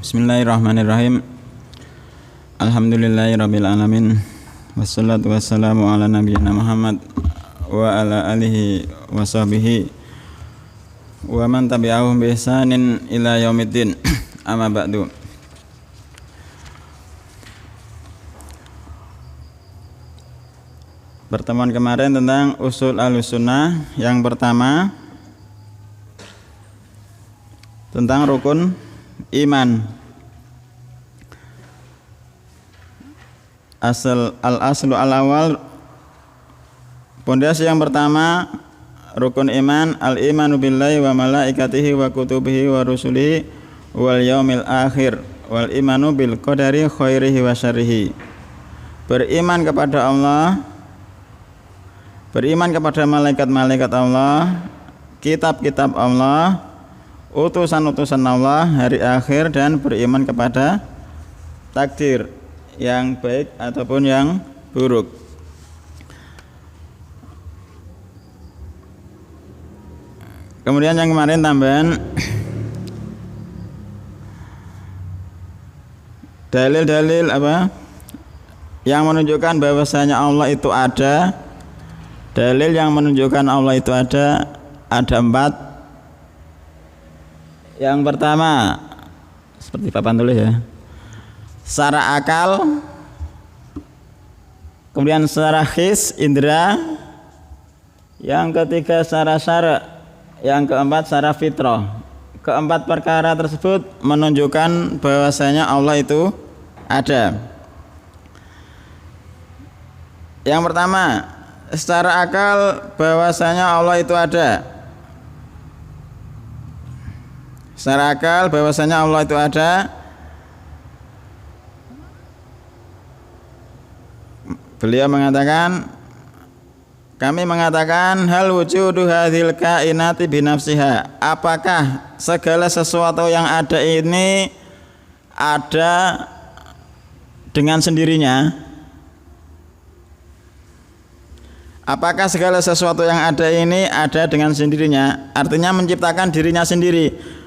Bismillahirrahmanirrahim. Alhamdulillahirabbil alamin. Wassalatu wassalamu ala nabiyyina Muhammad wa ala alihi wa sahbihi wa man tabi'ahum bi ihsanin ila yaumiddin. Amma ba'du. Pertemuan kemarin tentang usul Ahlussunnah, yang pertama tentang rukun iman. Al-aslu al-awal, pondasi yang pertama rukun iman, al-imanu billahi wa malaikatihi wa kutubihi wa rusulihi wal yaumil akhir wal imanu bil qadari khairihi wa syarrihi. Beriman kepada Allah, beriman kepada malaikat-malaikat Allah, kitab-kitab Allah, utusan-utusan Allah, hari akhir, dan beriman kepada takdir yang baik ataupun yang buruk. Kemudian yang kemarin tambahan dalil-dalil apa yang menunjukkan bahwasanya Allah itu ada. Dalil yang menunjukkan Allah itu ada 4. Yang pertama, seperti papan tulis ya, secara akal, kemudian secara his, indera, yang ketiga secara syara', yang keempat secara fitrah. Keempat perkara tersebut menunjukkan bahwasanya Allah itu ada. Yang pertama, secara akal bahwasanya Allah itu ada. Secara akal bahwasanya Allah itu ada, beliau mengatakan, kami mengatakan hal wujudu hadhil kainati binafsiha, apakah segala sesuatu yang ada ini ada dengan sendirinya? Apakah segala sesuatu yang ada ini ada dengan sendirinya? Artinya menciptakan dirinya sendiri.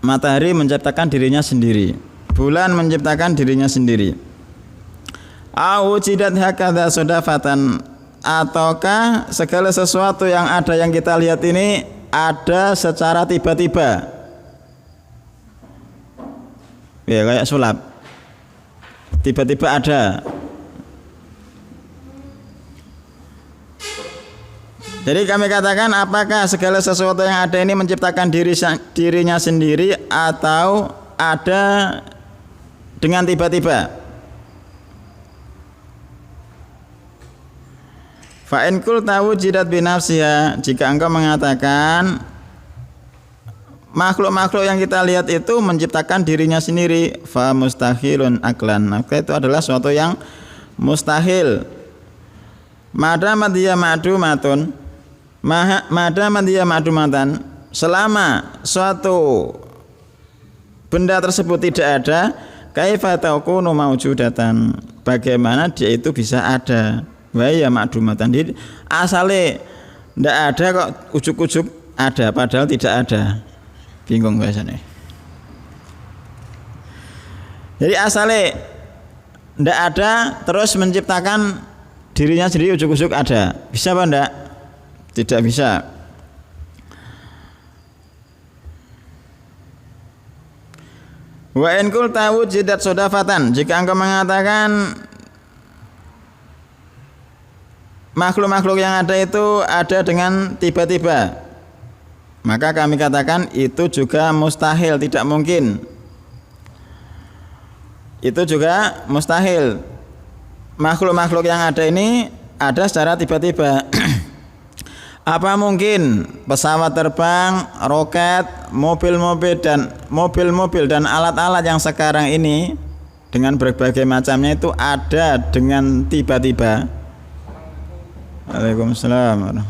Matahari menciptakan dirinya sendiri, bulan menciptakan dirinya sendiri. Au jidat hakadha sodafatan, ataukah segala sesuatu yang ada yang kita lihat ini ada secara tiba-tiba? Ya, kayak sulap, tiba-tiba ada. Jadi kami katakan, apakah segala sesuatu yang ada ini menciptakan dirinya sendiri atau ada dengan tiba-tiba? Fa in qulta wujidat bi nafsiha, jika engkau mengatakan makhluk-makhluk yang kita lihat itu menciptakan dirinya sendiri, fa mustahilun aklan, maka itu adalah suatu yang mustahil. Madama dia ma'dumatun, ma'dumatan, selama suatu benda tersebut tidak ada, kaifa takunu maujudatan, bagaimana dia itu bisa ada? Wa ya ma'dumatan, asale ndak ada kok ujuk-ujuk ada, padahal tidak ada. Bingung biasanya. Jadi asale ndak ada terus menciptakan dirinya sendiri ujuk-ujuk ada, bisa apa ndak? Tidak bisa. Wa in qulta wujidat sodafatan, jika engkau mengatakan makhluk-makhluk yang ada itu ada dengan tiba-tiba, maka kami katakan itu juga mustahil, tidak mungkin. Itu juga mustahil. Makhluk-makhluk yang ada ini ada secara tiba-tiba. Apa mungkin pesawat terbang, roket, mobil-mobil dan alat-alat yang sekarang ini dengan berbagai macamnya itu ada dengan tiba-tiba? Waalaikumsalam.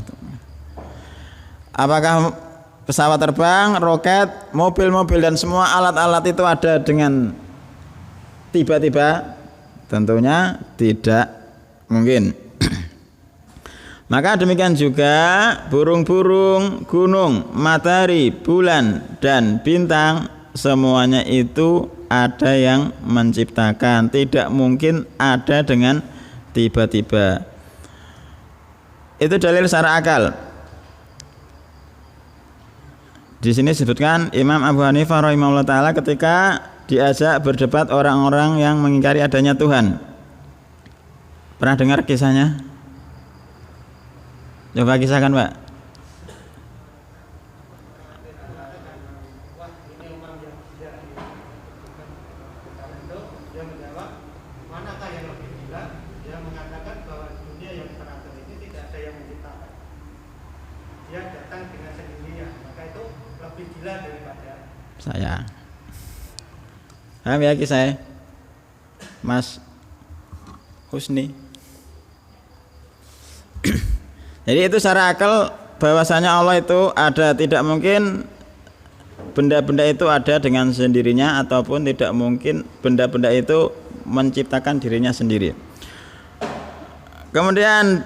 Apakah pesawat terbang, roket, mobil-mobil dan semua alat-alat itu ada dengan tiba-tiba? Tentunya tidak mungkin. Maka demikian juga burung-burung, gunung, matahari, bulan, dan bintang, semuanya itu ada yang menciptakan. Tidak mungkin ada dengan tiba-tiba. Itu dalil secara akal. Di sini disebutkan Imam Abu Hanifah rahimahullah taala ketika diajak berdebat orang-orang yang mengingkari adanya Tuhan. Pernah dengar kisahnya? Coba kisahkan, Pak. Saya. Paham ya kisah Mas Husni? Jadi itu secara akal bahwasanya Allah itu ada, tidak mungkin benda-benda itu ada dengan sendirinya ataupun tidak mungkin benda-benda itu menciptakan dirinya sendiri. Kemudian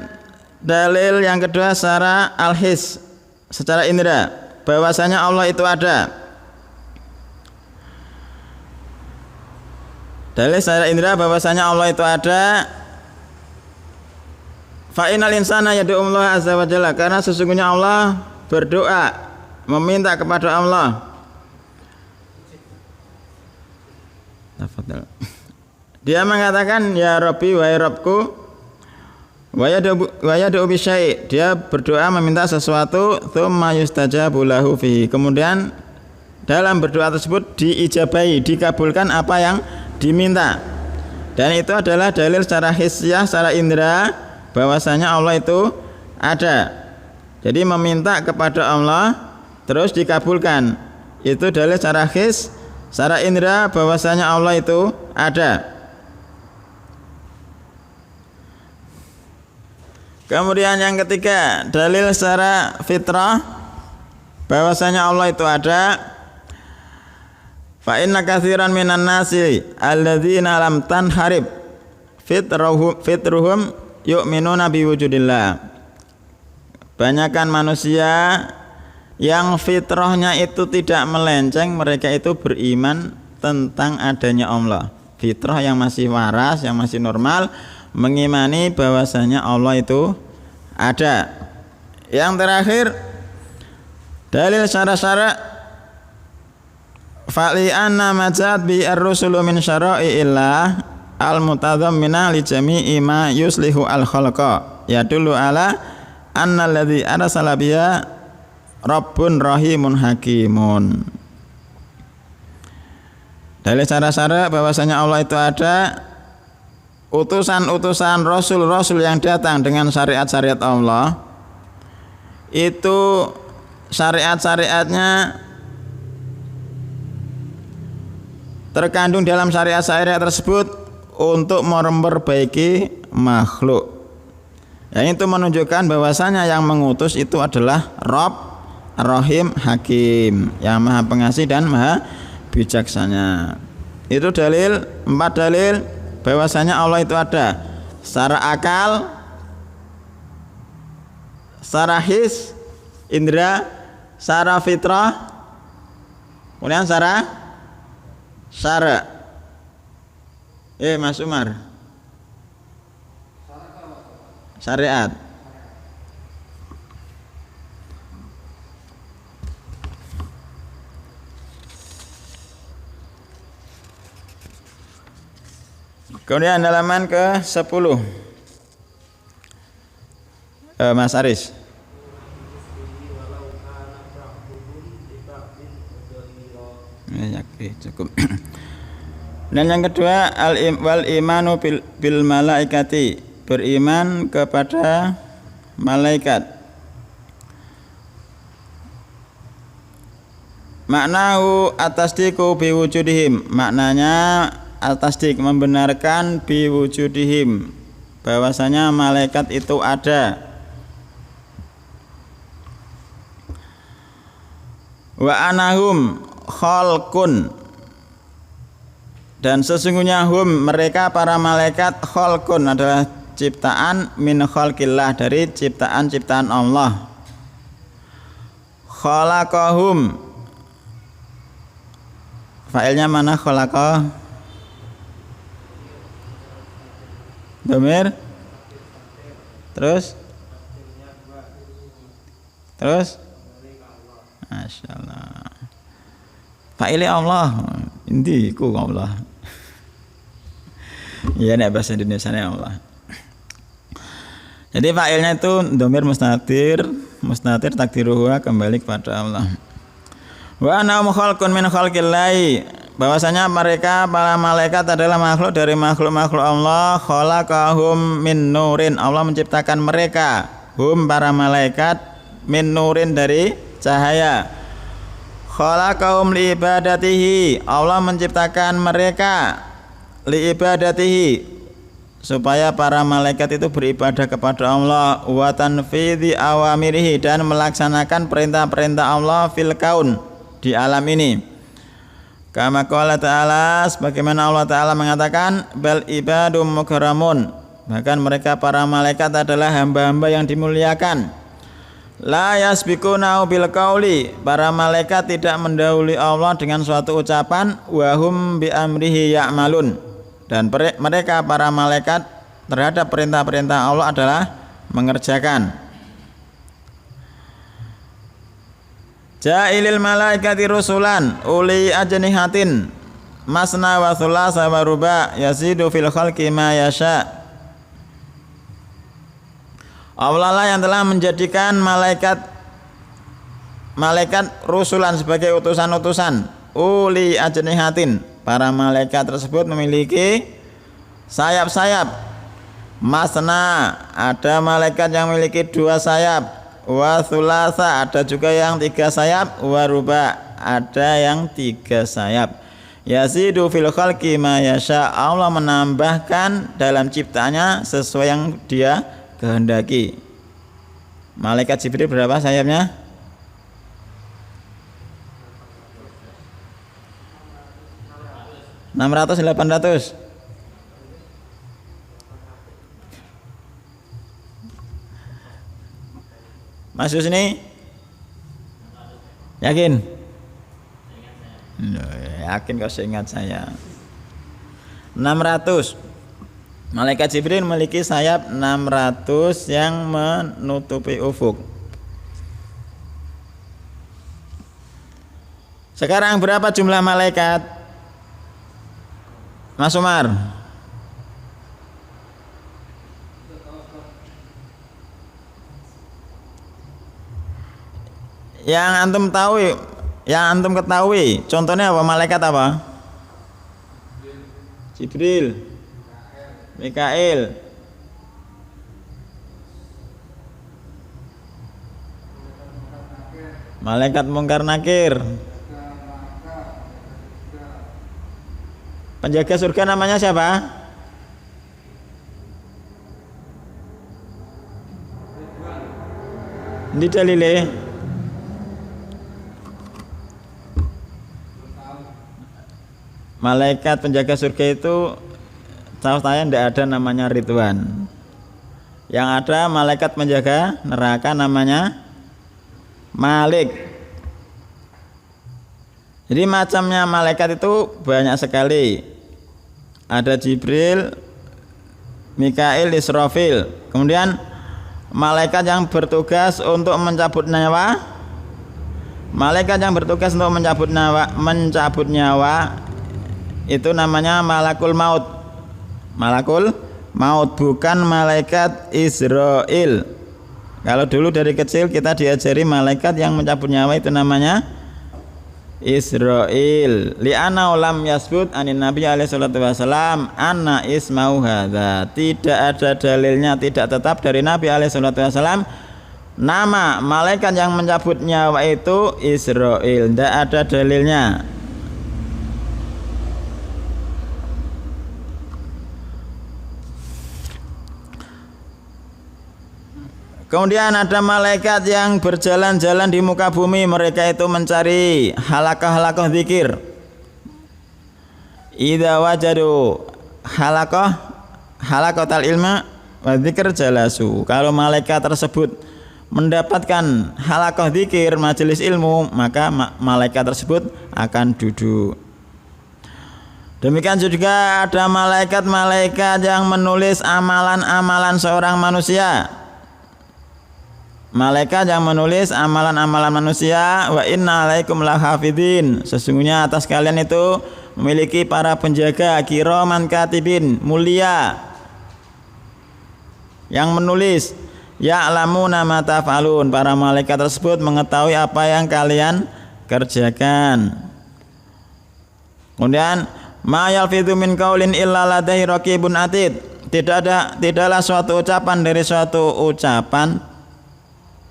dalil yang kedua secara al-his, secara indera, bahwasanya Allah itu ada. Dalil secara indera bahwasanya Allah itu ada. Fa innal insana yad'u Allah azza wa jalla, karena sesungguhnya Allah berdoa, meminta kepada Allah. Tafadhal. Dia mengatakan ya Rabbi, wahai Rabbku, wa yad'u bi syai'. Dia berdoa meminta sesuatu, tsumma yustajabu lahu fihi. Kemudian dalam berdoa tersebut diijabahi, dikabulkan apa yang diminta. Dan itu adalah dalil secara hisyah, secara indera, bahwasanya Allah itu ada. Jadi meminta kepada Allah terus dikabulkan. Itu dalil secara his, secara indera, bahwasanya Allah itu ada. Kemudian yang ketiga, dalil secara fitrah, bahwasanya Allah itu ada. Fa inna katsiran minan nasi alladzina lam tanharib fitruhum yu'minuna biwujudillah. Banyakan manusia yang fitrahnya itu tidak melenceng, mereka itu beriman tentang adanya Allah. Fitrah yang masih waras, yang masih normal, mengimani bahwasanya Allah itu ada. Yang terakhir, dalil syara-syara fa'li anna majat bi ar-rusulu min syara'i'illah al-mutadhammina li jami'i ma yuslihu al-khalqa yadullu ala anna alladhi arsala biha rabbun rahimun hakimun. Dalil syara-syara bahwasanya Allah itu ada, utusan-utusan rasul-rasul yang datang dengan syariat-syariat Allah, itu syariat-syariatnya terkandung dalam syariat-syariat tersebut untuk memperbaiki makhluk. Yang itu menunjukkan bahwasanya yang mengutus itu adalah Rabb Rahim Hakim, yang Maha Pengasih dan Maha Bijaksana. Itu dalil, 4 dalil bahwasanya Allah itu ada secara akal, secara his, indra, secara fitrah, kemudian secara syara. Mas Umar. Syariat. Kemudian halaman ke-10. Mas Aris. Ya, cukup. Dan yang kedua, wal imanu bil malaikati, beriman kepada malaikat. Maknahu atasdiku biwujudihim, maknanya atasdik, membenarkan biwujudihim, bahwasanya malaikat itu ada. Wa anahum khalqun, dan sesungguhnya hum, mereka para malaikat, khalqun adalah ciptaan min khalqillah, dari ciptaan-ciptaan Allah. Khalaqahum, fa'ilnya mana khalaqa? Domir. Terus Masya Allah. Fa'ilnya Allah, ini ku Allah. Ya, nek bahasa Indonesia nya Allah. Jadi fa'ilnya itu domir mustatir takdiruhu kembali kepada Allah. Wa anahum khalqun min khalqillahi, bahwasanya mereka para malaikat adalah makhluk dari makhluk-makhluk Allah. Khalaqahum min nurin, Allah menciptakan mereka, hum para malaikat, min nurin dari cahaya. Khalaqahum li ibadatihi, Allah menciptakan mereka li ibadatihi, supaya para malaikat itu beribadah kepada Allah, wa tanfidhi awamirihi, dan melaksanakan perintah-perintah Allah fil kaun, di alam ini. Kama qala ta'ala, sebagaimana Allah Ta'ala mengatakan, bal ibadum mukarramun, bahkan mereka para malaikat adalah hamba-hamba yang dimuliakan. La yasbiqunahu bil qauli, para malaikat tidak mendahului Allah dengan suatu ucapan, wa hum bi amrihi ya'malun, dan mereka para malaikat terhadap perintah-perintah Allah adalah mengerjakan. Ja'ilil malaikati rusulan uli ajnihatin masna wa thulasa wa ruba yazidu fil khalqi ma yasha. Allah lah yang telah menjadikan malaikat rusulan sebagai utusan-utusan. Uli ajnihatin, para malaikat tersebut memiliki sayap-sayap. Masna, ada malaikat yang memiliki 2 sayap. Wa thulasa, ada juga yang 3 sayap. Wa ruba, ada yang 3 sayap. Yazidu fil khalqi ma yasha, Allah menambahkan dalam ciptanya sesuai yang Dia kehendaki. Malaikat Jibril berapa sayapnya? 600, 800. Mas Husni? Yakin? Yakin kau seingat saya. 600. Malaikat Jibril memiliki sayap 600 yang menutupi ufuk. Sekarang berapa jumlah malaikat? Mas Umar? Yang antum tahu, yang antum ketahui, contohnya apa? Malaikat apa? Jibril, Mikail, malaikat mungkar nakir, penjaga surga namanya siapa? Ini dalile. Malaikat penjaga surga itu tahu saya tidak ada namanya Ridwan. Yang ada malaikat penjaga neraka namanya Malik. Jadi macamnya malaikat itu banyak sekali. Ada Jibril, Mikail, Israfil. Kemudian malaikat yang bertugas untuk mencabut nyawa. Malaikat yang bertugas untuk mencabut nyawa itu namanya malakul maut. Malakul maut, bukan malaikat Israel. Kalau dulu dari kecil kita diajari malaikat yang mencabut nyawa itu namanya Israel. Li'ana lam yasbut anin Nabi alaihi salatu wasalam anna ismau hadza. Tidak ada dalilnya, tidak tetap dari Nabi alaihi salatu wasalam nama malaikat yang mencabut nyawa itu Israel. Tidak ada dalilnya. Kemudian ada malaikat yang berjalan-jalan di muka bumi, mereka itu mencari halaqah-halaqah zikir. Idza wajadu halaqatal ilma wa dzikr jalasu. Kalau malaikat tersebut mendapatkan halaqah dzikir, majelis ilmu, maka malaikat tersebut akan duduk. Demikian juga ada malaikat-malaikat yang menulis amalan-amalan seorang manusia. Malaikat yang menulis amalan-amalan manusia. Wa inna alaikum lahafidin. Sesungguhnya atas kalian itu memiliki para penjaga kiraman katibin, mulia, yang menulis. Ya'lamuna ma taf'alun. Para malaikat tersebut mengetahui apa yang kalian kerjakan. Kemudian ma yalfidhu min qaulin illa ladaihi raqibun atid. Tidaklah suatu ucapan dari suatu ucapan,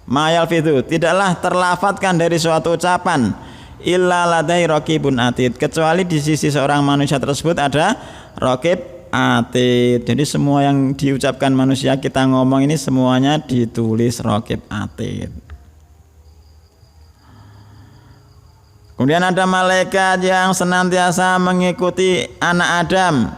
ma yalfidhu, tidaklah terlafatkan dari suatu ucapan, illa ladaihi raqibun atid, kecuali di sisi seorang manusia tersebut ada raqib atid. Jadi semua yang diucapkan manusia, kita ngomong ini semuanya ditulis raqib atid. Kemudian ada malaikat yang senantiasa mengikuti anak Adam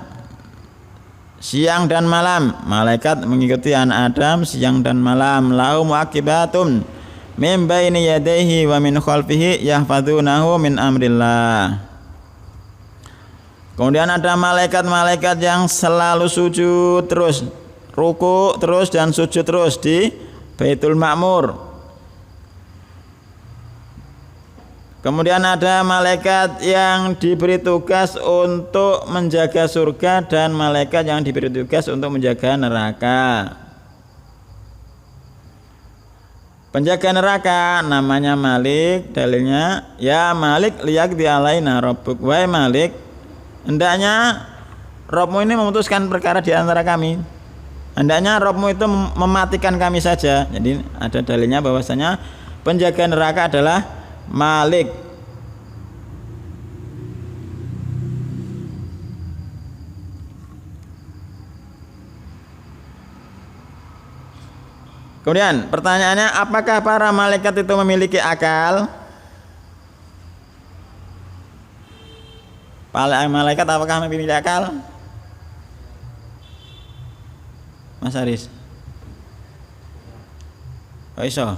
siang dan malam. Malaikat mengikuti anak Adam siang dan malam. Lahum muaqibatun min baini yadayhi wa min khalfihi yahfazunahu min amrillah. Kemudian ada malaikat-malaikat yang selalu sujud terus, ruku terus dan sujud terus di Baitul Ma'mur. Kemudian ada malaikat yang diberi tugas untuk menjaga surga dan malaikat yang diberi tugas untuk menjaga neraka. Penjaga neraka namanya Malik, dalilnya ya Malik liyaqdi alaina rabbuk. Wahai Malik, hendaknya Rabbmu ini memutuskan perkara di antara kami. Hendaknya Rabbmu itu mematikan kami saja. Jadi ada dalilnya bahwasanya penjaga neraka adalah Malik. Kemudian pertanyaannya, apakah para malaikat itu memiliki akal? Para malaikat apakah memiliki akal? Mas Aris. Oh iso.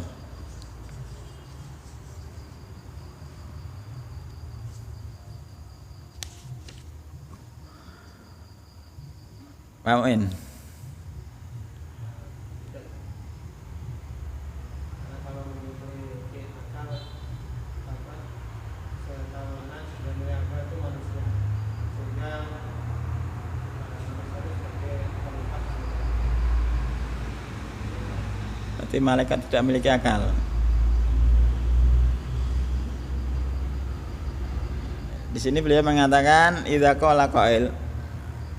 Pauin. Berarti malaikat tidak memiliki akal. Di sini beliau mengatakan idza qala qail,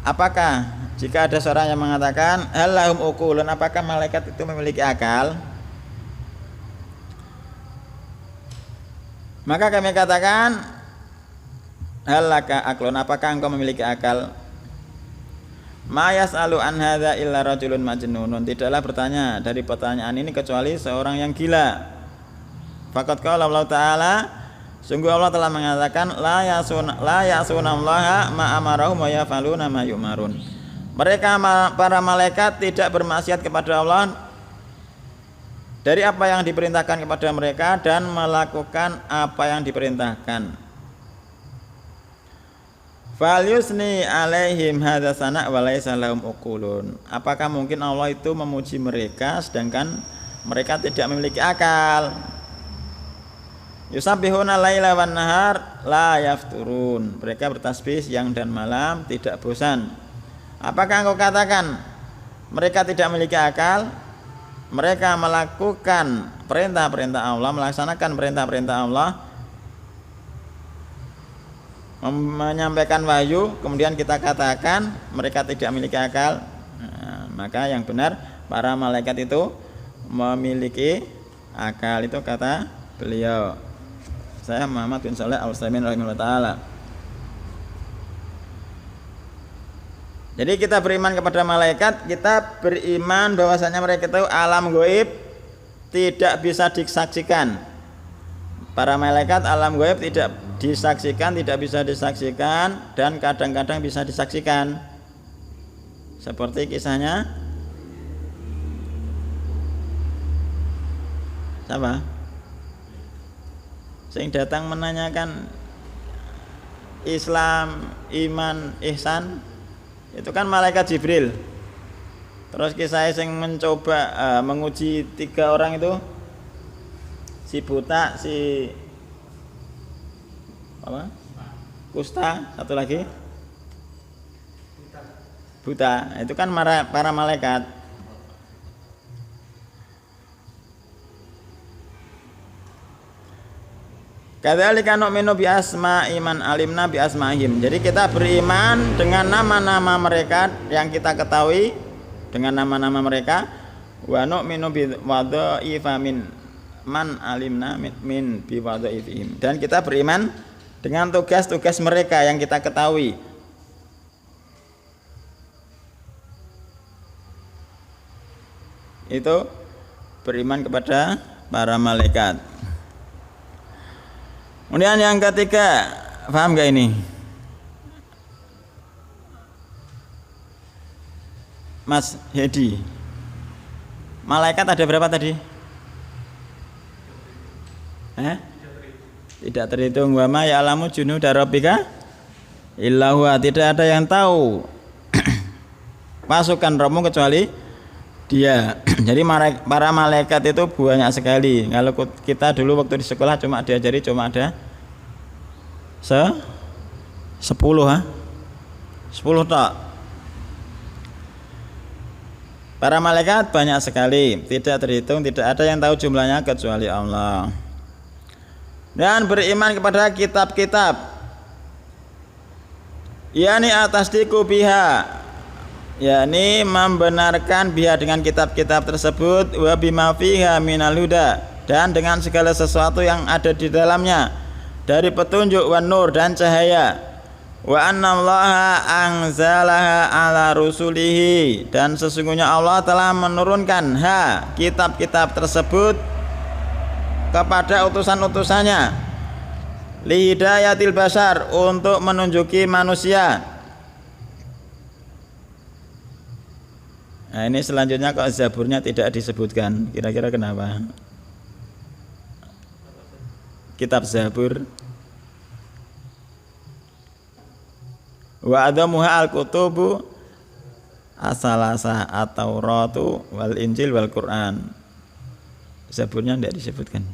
apakah jika ada seorang yang mengatakan hal lahum uqulun, apakah malaikat itu memiliki akal? Maka kami katakan hal laka aqlun, apakah engkau memiliki akal? Ma yas'alu an hadza illa rajulun majnunun. Tidaklah bertanya dari pertanyaan ini kecuali seorang yang gila. Faqad qala Allah Ta'ala, sungguh Allah telah mengatakan la ya'sunallaha ma amarahum wa yaf'aluna ma yu'marun. Mereka para malaikat tidak bermaksiat kepada Allah dari apa yang diperintahkan kepada mereka dan melakukan apa yang diperintahkan. Fal yusni alaihim hadza sana' wa laisa lahum uqulun. Apakah mungkin Allah itu memuji mereka sedangkan mereka tidak memiliki akal? Yusabbihuna laila wan nahar la yafturun. Mereka bertasbih siang dan malam tidak bosan. Apakah engkau katakan mereka tidak memiliki akal? Mereka melakukan perintah-perintah Allah, melaksanakan perintah-perintah Allah, menyampaikan wahyu, kemudian kita katakan mereka tidak memiliki akal. Nah, maka yang benar para malaikat itu memiliki akal, itu kata beliau. Saya Muhammad bin Shalih Al-Utsaimin rahimahullah taala. Jadi kita beriman kepada malaikat, kita beriman bahwasanya mereka itu alam gaib, tidak bisa disaksikan. Para malaikat alam gaib tidak disaksikan, tidak bisa disaksikan, dan kadang-kadang bisa disaksikan. Seperti kisahnya Siapa? Sing datang menanyakan Islam, iman, ihsan, itu kan malaikat Jibril. Terus kisah sing mencoba menguji 3 orang itu, si buta, si apa? Kusta, satu lagi buta. Itu kan para malaikat. Kadzalika nu'minu bi asma'i man alimna bi asma'ihim. Jadi kita beriman dengan nama-nama mereka yang kita ketahui, dengan nama-nama mereka. Wa nu'minu bi wadha'ifa min man alimna min bi wadha'ifihim. Dan kita beriman dengan tugas-tugas mereka yang kita ketahui. Itu beriman kepada para malaikat. Kemudian yang ketiga, paham gak ini? Mas Hedi, malaikat ada berapa tadi? Tidak terhitung. Wa ma ya'lamu junuda rabbika illa huwa. Tidak ada yang tahu pasukan Rabbmu kecuali Dia. Jadi para malaikat itu banyak sekali. Kalau kita dulu waktu di sekolah cuma diajari cuma ada 10 tak. Para malaikat banyak sekali, tidak terhitung, tidak ada yang tahu jumlahnya kecuali Allah. Dan beriman kepada kitab-kitab, yakni atasdiku biha, yakni membenarkan biha dengan kitab-kitab tersebut, wa bima fiha minal huda, dan dengan segala sesuatu yang ada di dalamnya dari petunjuk, wan nur, dan cahaya, wa annallaha anzalaha ala rusulihi, dan sesungguhnya Allah telah menurunkan kitab-kitab tersebut kepada utusan-utusannya, li hidayatil basar, untuk menunjuki manusia. Nah, ini selanjutnya kok Zaburnya tidak disebutkan. Kira-kira kenapa? Kitab Zabur. Wa adamuha al-kutubu as-salasah at-tauratu wal injil wal Quran. Zaburnya tidak disebutkan.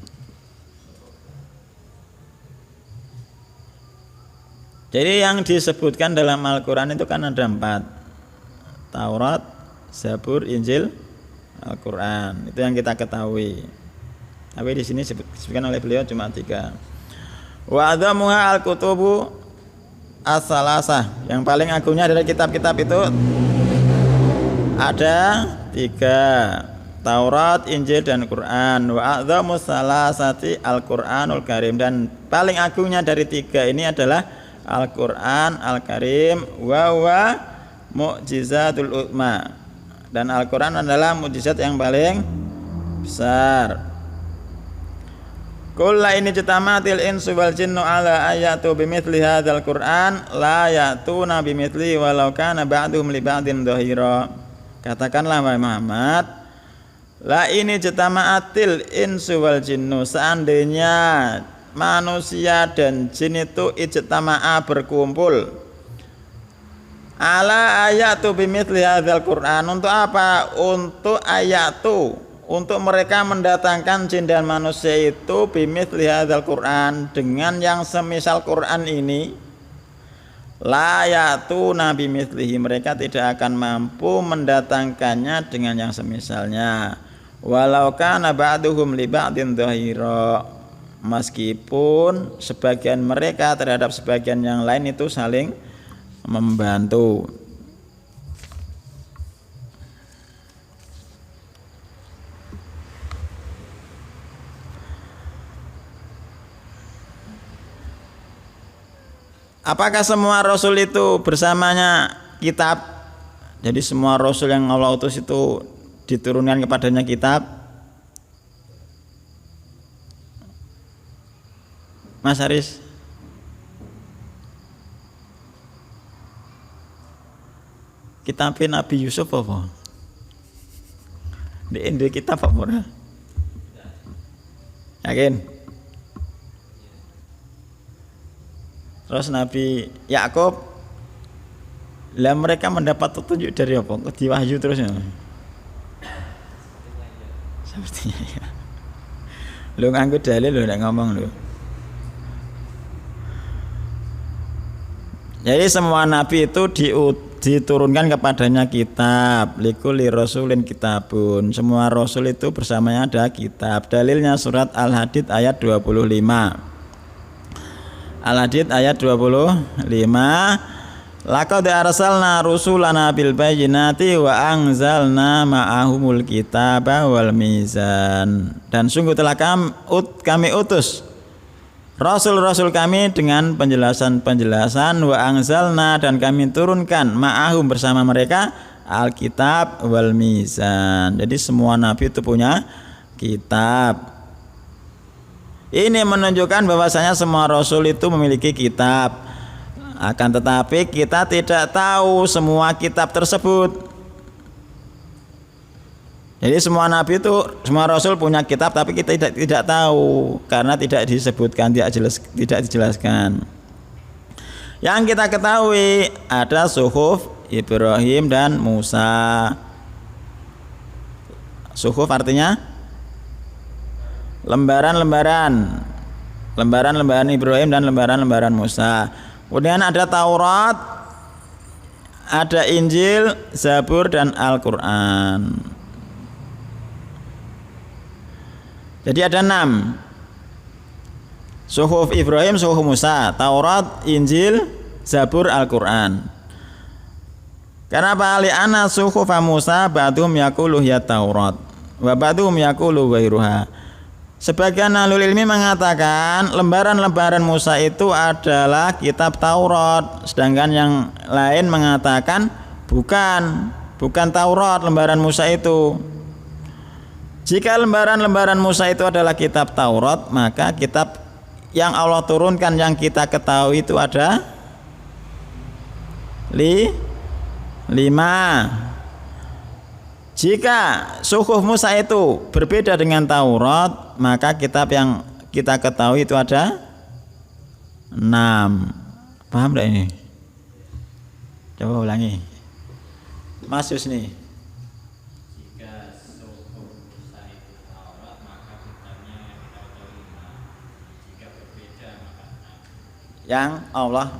Jadi yang disebutkan dalam Al-Quran itu kan ada 4. Taurat, Zabur, Injil, Al-Quran. Itu yang kita ketahui. Tapi di sini disebutkan oleh beliau cuma 3. Wa adamuha al-kutubu as-salasah. Yang paling agungnya dari kitab-kitab itu ada 3. Taurat, Injil, dan Quran. Wa a'dhamus salasati al-Quranul Karim. Dan paling agungnya dari 3 ini adalah Al-Quran Al-Karim, wa huwa mu'jizatul utma. Dan Al-Quran adalah mukjizat yang paling besar. Kulla ini jutamatil insu wal jinnu ala ayatu bimithli hadzal Qur'an la ya'tuna bimithli walau kana ba'duhum li ba'din dhahira. Katakanlah wahai Muhammad, la ini jutamatil insu wal jinnu, seandainya manusia dan jin itu ijtama'a, berkumpul, ala ayatu bimithli hadzal Qur'an. Untuk apa? Untuk ayatu, untuk mereka mendatangkan jin dan manusia itu bimithli hadzal Qur'an, dengan yang semisal Qur'an ini, la yatuna bimithlihi, mereka tidak akan mampu mendatangkannya dengan yang semisalnya. Walau kana ba'duhum li ba'din dhahira, meskipun sebagian mereka terhadap sebagian yang lain itu saling membantu. Apakah semua rasul itu bersamanya kitab? Jadi semua rasul yang Allah utus itu diturunkan kepadanya kitab? Mas Haris, kitabnya Nabi Yusuf apa? Di kitab apa? Yakin? Terus Nabi Yakub, lah mereka mendapat petunjuk dari apa? Diwahyu terusnya. Sepertinya ya. Lu nganggo dalil lu nek ngomong lu. Jadi semua nabi itu diturunkan kepadanya kitab. Likulli rasulin kitabun. Semua rasul itu bersamanya ada kitab. Dalilnya surat Al-Hadid ayat 25. Al-Hadid ayat 25. Laqad arsalna rusulana bil bayyinati wa anzalna ma'ahumul kitaba wal mizan. Dan sungguh telah kami utus rasul-rasul kami dengan penjelasan-penjelasan, wa anzalna, dan kami turunkan ma'ahum bersama mereka alkitab wal mizan. Jadi semua nabi itu punya kitab. Ini menunjukkan bahwasanya semua rasul itu memiliki kitab. Akan tetapi kita tidak tahu semua kitab tersebut. Jadi semua nabi itu, semua rasul punya kitab, tapi kita tidak tahu karena tidak disebutkan, tidak dijelaskan. Yang kita ketahui ada suhuf Ibrahim dan Musa. Suhuf artinya lembaran-lembaran Ibrahim dan lembaran-lembaran Musa. Kemudian ada Taurat, ada Injil, Zabur, dan Al-Quran. Jadi ada 6. Suhuf Ibrahim, suhuf Musa, Taurat, Injil, Zabur, Al-Quran. Kenapa? Li'anna suhuf Musa ba'dhum yaqulu ya Taurat wa ba'dhum yaqulu ghairuha. Sebagian ahlul ilmi mengatakan lembaran-lembaran Musa itu adalah kitab Taurat, sedangkan yang lain mengatakan bukan Taurat lembaran Musa itu. Jika lembaran-lembaran Musa itu adalah kitab Taurat, maka kitab yang Allah turunkan yang kita ketahui itu ada 5. Jika suhuf Musa itu berbeda dengan Taurat, maka kitab yang kita ketahui itu ada 6. Paham tidak ini? Coba ulangi, Mas Yusni. Yang Allah,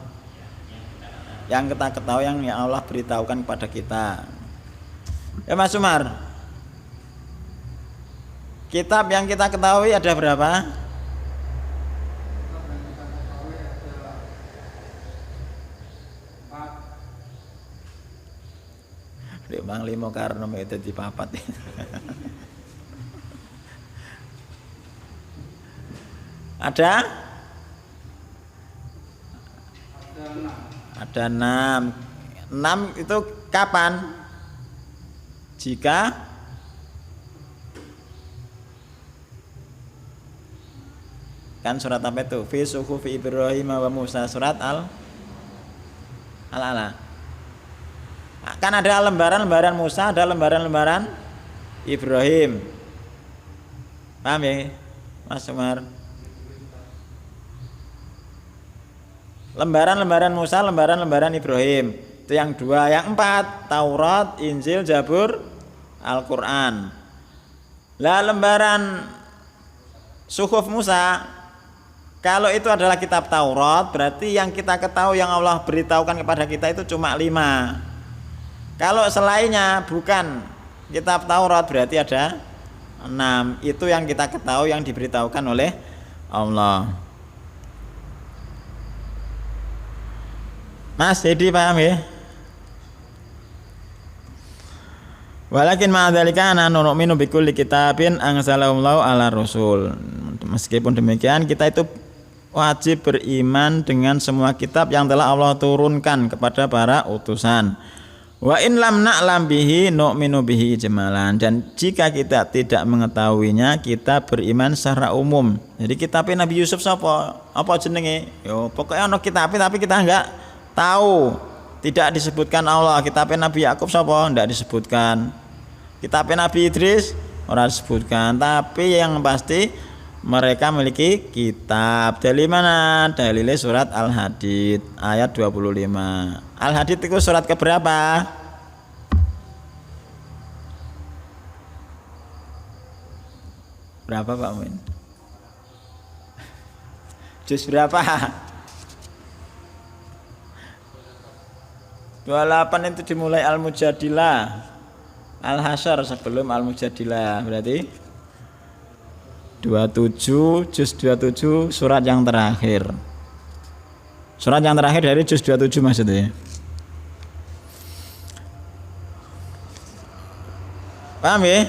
yang kita ketahui, yang Allah beritahukan kepada kita. Ya Mas Umar, kitab yang kita ketahui ada berapa? Bang 5 karena itu di papat. Ada? Ada 6. 6 itu kapan? Jika kan surat apa itu? Fi suhufi Ibrahim wa Musa, surat Al-A'la. Kan ada lembaran-lembaran Musa, ada lembaran-lembaran Ibrahim. Paham ya Mas Umar? Lembaran-lembaran Musa, lembaran-lembaran Ibrahim. Itu yang 2. Yang 4 Taurat, Injil, Zabur, Al-Quran. Lah lembaran suhuf Musa, kalau itu adalah kitab Taurat, berarti yang kita ketahui, yang Allah beritahukan kepada kita itu cuma 5. Kalau selainnya bukan kitab Taurat, berarti ada 6. Itu yang kita ketahui, yang diberitahukan oleh Allah. Mas, jadi paham ya? Walakin ma'adzalika ana nu'minu bikulli kitabin anzalallahu ala rasul. Meskipun demikian, kita itu wajib beriman dengan semua kitab yang telah Allah turunkan kepada para utusan. Wa in lam na'lam bihi nu'minu bihi jamalan. Dan jika kita tidak mengetahuinya, kita beriman secara umum. Jadi kitabnya Nabi Yusuf sapa? Apa jenenge? Yo, pokoknya ono kitabnya tapi kita enggak tahu, tidak disebutkan Allah. Kitabnya Nabi Yakub sapa? Tidak disebutkan. Kitabnya Nabi Idris ora disebutkan. Tapi yang pasti mereka memiliki kitab. Dari mana? Dalilnya surat Al-Hadid ayat 25. Al-Hadid itu surat keberapa? Berapa Pak Muin? Juz berapa? 28 itu dimulai Al-Mujadilah. Al-Hasyr sebelum Al-Mujadilah. Berarti 27, juz 27 surat yang terakhir. Surat yang terakhir dari juz 27 maksudnya. Paham ya?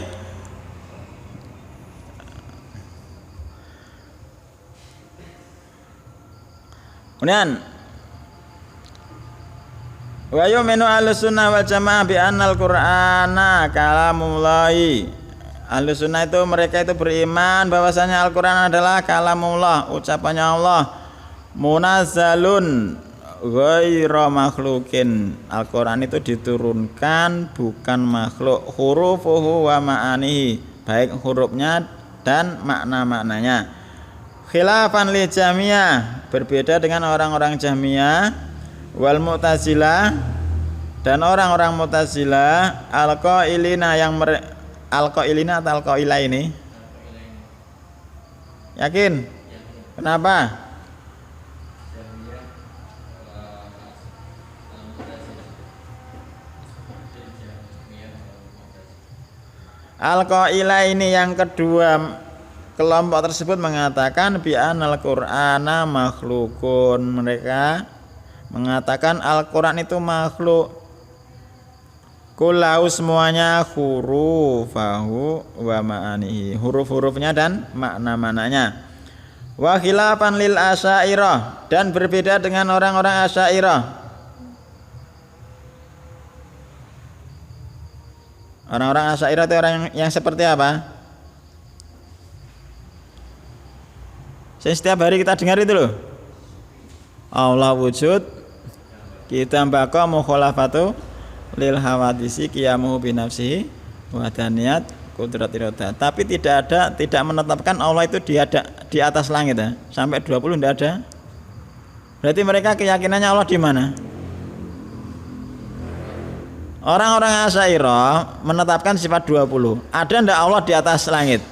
Kemudian wa yu'minu ahlussunnah wal jamaah bi annal qur'ana kalamullahi. Ahlussunnah itu mereka itu beriman bahwasanya Al-Qur'an adalah kalamullah, ucapannya Allah, munazzalun ghairu makhlukin. Al-Qur'an itu diturunkan bukan makhluk, hurufuhu wa ma'anihi, baik hurufnya dan makna-maknanya. Khilafan li Jahmiyah, berbeda dengan orang-orang Jahmiyah, wal Mu'tazilah dan orang-orang Mu'tazilah, al-qailina yang al-qailina atau al-qaila ini? Yakin? Kenapa? Al-qaila ini yang kedua, kelompok tersebut mengatakan bi anal Qur'ana makhlukun. Mereka mengatakan Al-Qur'an itu makhluk. Kullahu semuanya, hurufahu wa ma'anihi, huruf-hurufnya dan makna-maknanya. Wa khilafan lil asy'ariyah, dan berbeda dengan orang-orang asy'ariyah. Orang-orang asy'ariyah itu orang yang seperti apa? Setiap hari kita dengar itu loh, Allah wujud, kita baqa mukhalafatu lil hawadisi qiyamuhu binafsihi wa daniyat qudrat iroda. Tapi tidak menetapkan Allah itu di atas langit ya. Sampai 20 tidak ada. Berarti mereka keyakinannya Allah di mana? Orang-orang Asy'ariyah menetapkan sifat 20. Ada ndak Allah di atas langit?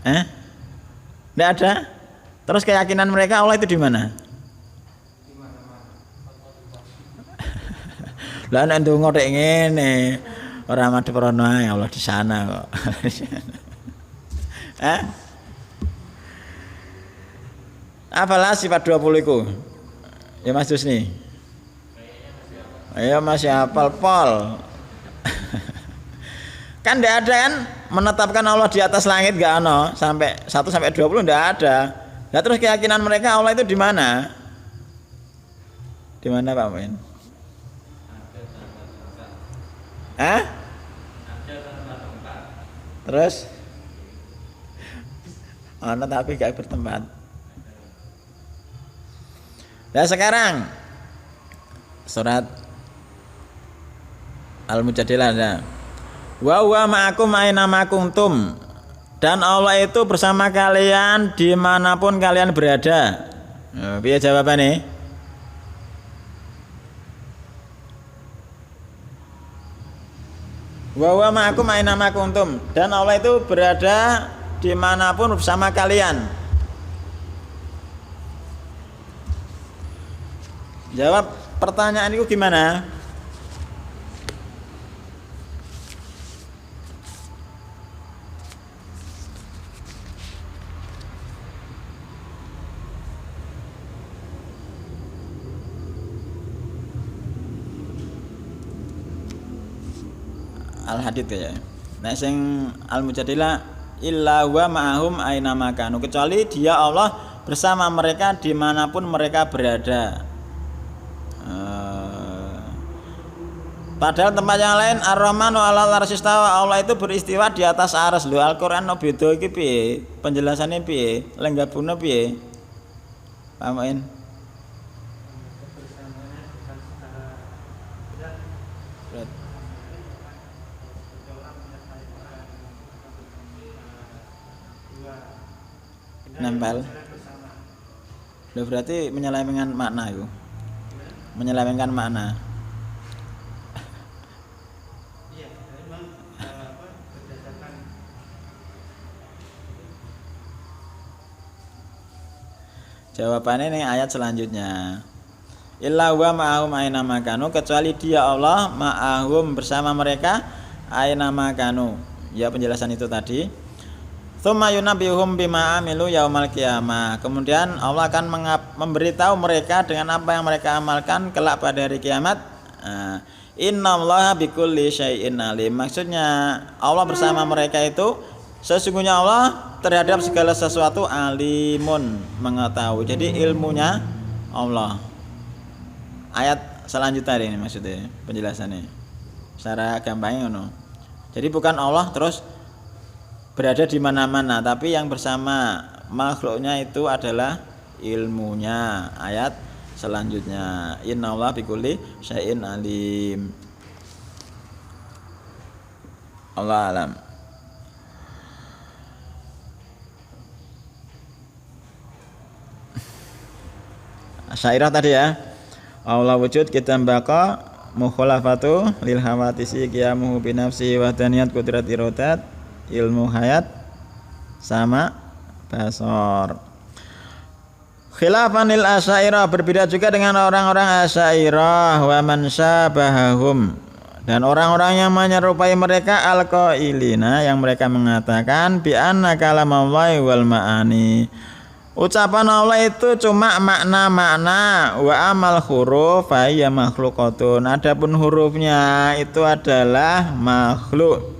Tidak ada. Terus keyakinan mereka Allah itu di mana? Lah nek ndonga tek ngene, ora madhep rono ae Allah di sana kok. Apalah sifat 20 iku? Ya Mas Dusni. Ayo masih hafal pol. Kan tidak ada kan menetapkan Allah di atas langit, enggak ono, sampai 1 sampai 20 enggak ada. Nah, terus keyakinan mereka Allah itu di mana? Di mana Pak Muin? Terus ono tapi enggak bertempat. Nah, sekarang surat Al-Mujadilah ada. Wa huwa ma'akum aina ma kuntum, dan Allah itu bersama kalian dimanapun kalian berada. Piye jawabannya? Wa huwa ma'akum aina ma kuntum, dan Allah itu berada dimanapun bersama kalian. Jawab pertanyaan itu gimana? Al-Hadid ya. Nah sing Al-Mujadilah illa wa ma'ahum aina makanu, kecuali dia Allah bersama mereka dimanapun mereka berada. Padahal tempat yang lain Ar-Rahmanu 'alal 'arsy istawa, Allah itu beristiwa di atas arsy. Lho Al-Qur'an no beda iki piye? Penjelasannya piye? Lenggabune piye? Paham? nempel. Loh berarti menyelewengkan makna itu. Menyelewengkan makna. Jawabannya nih ayat selanjutnya. Illa wa ma'ahum aina makanu, kecuali dia Allah ma'ahum bersama mereka aina makanu. Ya penjelasan itu tadi. Tsumma yunabbihum bima amilu yaumal qiyamah. Kemudian Allah akan memberitahu mereka dengan apa yang mereka amalkan kelak pada hari kiamat. Innallaha bikulli syai'in alim. Maksudnya Allah bersama mereka itu sesungguhnya Allah terhadap segala sesuatu alimun, mengetahui. Jadi ilmunya Allah. Ayat selanjutnya ini maksudnya penjelasannya. Secara gampangnya ngono. Jadi bukan Allah terus berada di mana-mana, tapi yang bersama makhluknya itu adalah ilmunya. Ayat selanjutnya, innallaha bikulli syai'in alim. Allah alam. Syairah tadi ya. Allah wujud kita baka mukhalafatu lil hawatisi qiyamuhu bi nafsi wa daniyat qudrat iradat ilmu hayat sama basor. Khilafan lil asyairah, berbeda juga dengan orang-orang asyairah wa man syabahahum, dan orang-orang yang menyerupai mereka al-qailina, yang mereka mengatakan bi anna kalamallahi wal ma'ani, ucapan Allah itu cuma makna-makna, wa amal huruf fa hiya makhluqatun, adapun hurufnya itu adalah makhluk.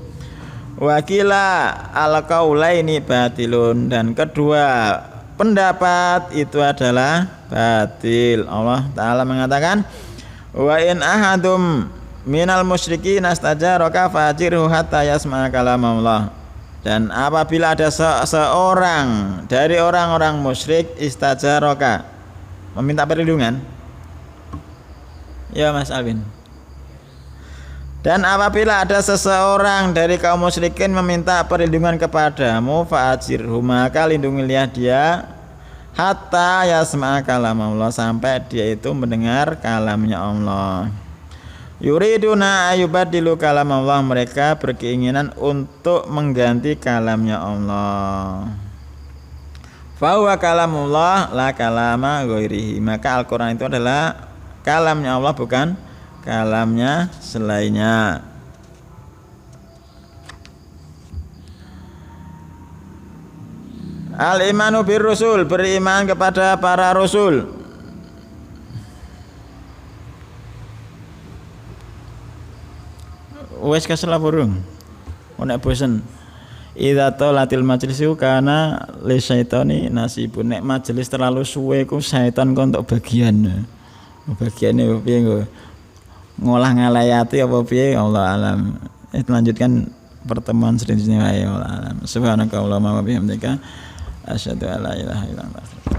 Wakila al-qaulaini batilun, dan kedua pendapat itu adalah batil. Allah Ta'ala mengatakan wa in ahadum minal musyrikin astajaraka fajirhu hatta yasma'a kalamullah. Dan apabila ada seorang dari orang-orang musyrik istajaraka, meminta perlindungan, ya Mas Alvin. Dan apabila ada seseorang dari kaum musyrikin meminta perlindungan kepadamu, fa'ajirhu, maka lindungilah dia hatta yasma'a kalamullah, sampai dia itu mendengar kalamnya Allah. Yuriduna ayubadilu kalamullah, mereka berkeinginan untuk mengganti kalamnya Allah. Fa huwa kalamullah la kalama ghairihi, maka Al-Qur'an itu adalah kalamnya Allah, bukan kalamnya selainnya. Al-imanu bir rusul, beriman kepada para rasul. Wes kesel burung. Nek bosen. Idza talatil majlisu kana li syaitani nasibun. Nek majelis terlalu suwe ku setan kok entuk bagian. Bagiane piye nggo? Ngolah ngalayati apa piye, Allah alam. Lanjutkan pertemuan selanjutnya, Allah alam. Subhanakallahumma wa bihamdika asyhadu an la ilaha illa anta